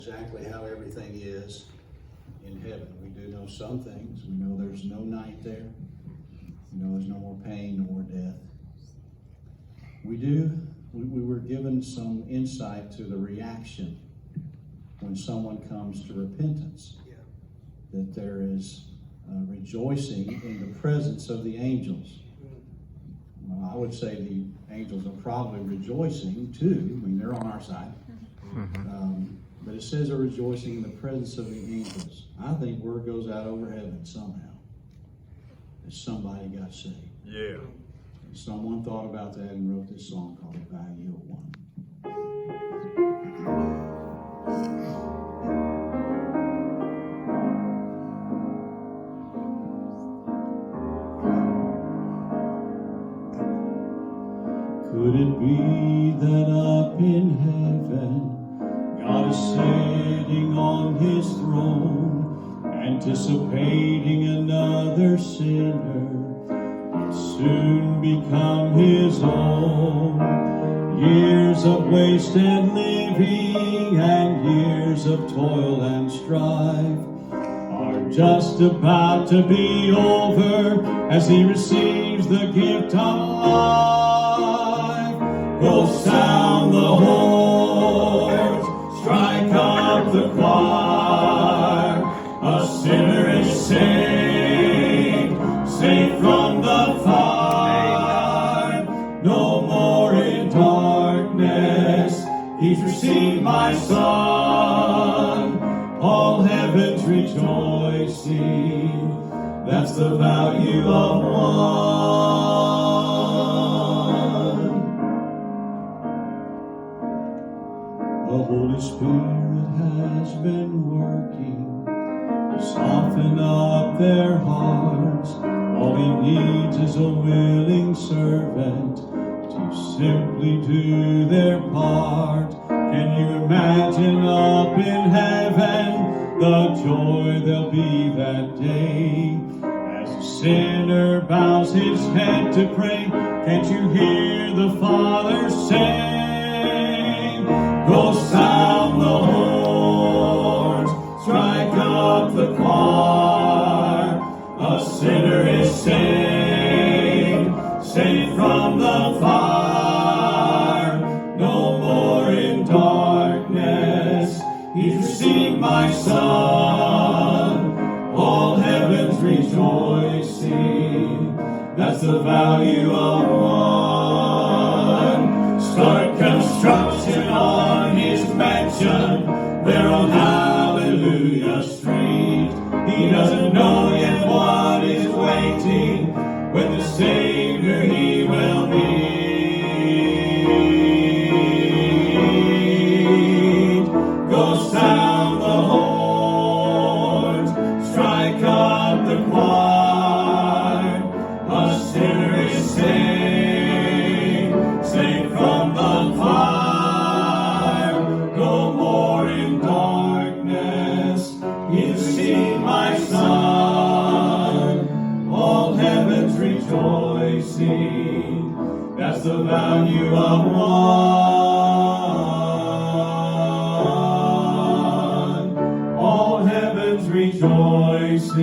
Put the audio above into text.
Exactly how everything is in heaven. We do know some things. We know there's no night there. We know there's no more pain, no more death. We were given some insight to the reaction when someone comes to repentance. That there is rejoicing in the presence of the angels. Well, I would say the angels are probably rejoicing too. I mean, they're on our side. But it says they're rejoicing in the presence of the angels. I think word goes out over heaven somehow that somebody got saved. Yeah. And someone thought about that and wrote this song called The Value of One. Could it be that up in heaven God is sitting on his throne, anticipating another sinner will soon become his own? Years of wasted living and years of toil and strife are just about to be over as he receives the gift of life. Go sound the horn, strike up the choir. A sinner is saved, saved from the fire. No more in darkness, he's received my son. All heaven's rejoicing, that's the value of one. The Holy Spirit has been working to soften up their hearts. All he needs is a willing servant to simply do their part. Can you imagine up in heaven the joy there'll be that day as a sinner bows his head to pray? Can't you hear the Father say, go sound the horns, strike up the choir. A sinner is saved, saved from the fire. No more in darkness, he's received my son. All heaven's rejoicing, that's the value of one. Start construction on his mansion there on Hallelujah Street. He doesn't know yet what is waiting when the Savior he will meet. Go sound the horns, strike up the choir. A sinner is saved, saved from the fire. No more in darkness, he's received my son. All heaven's rejoicing, that's the value of one. All heaven's rejoicing.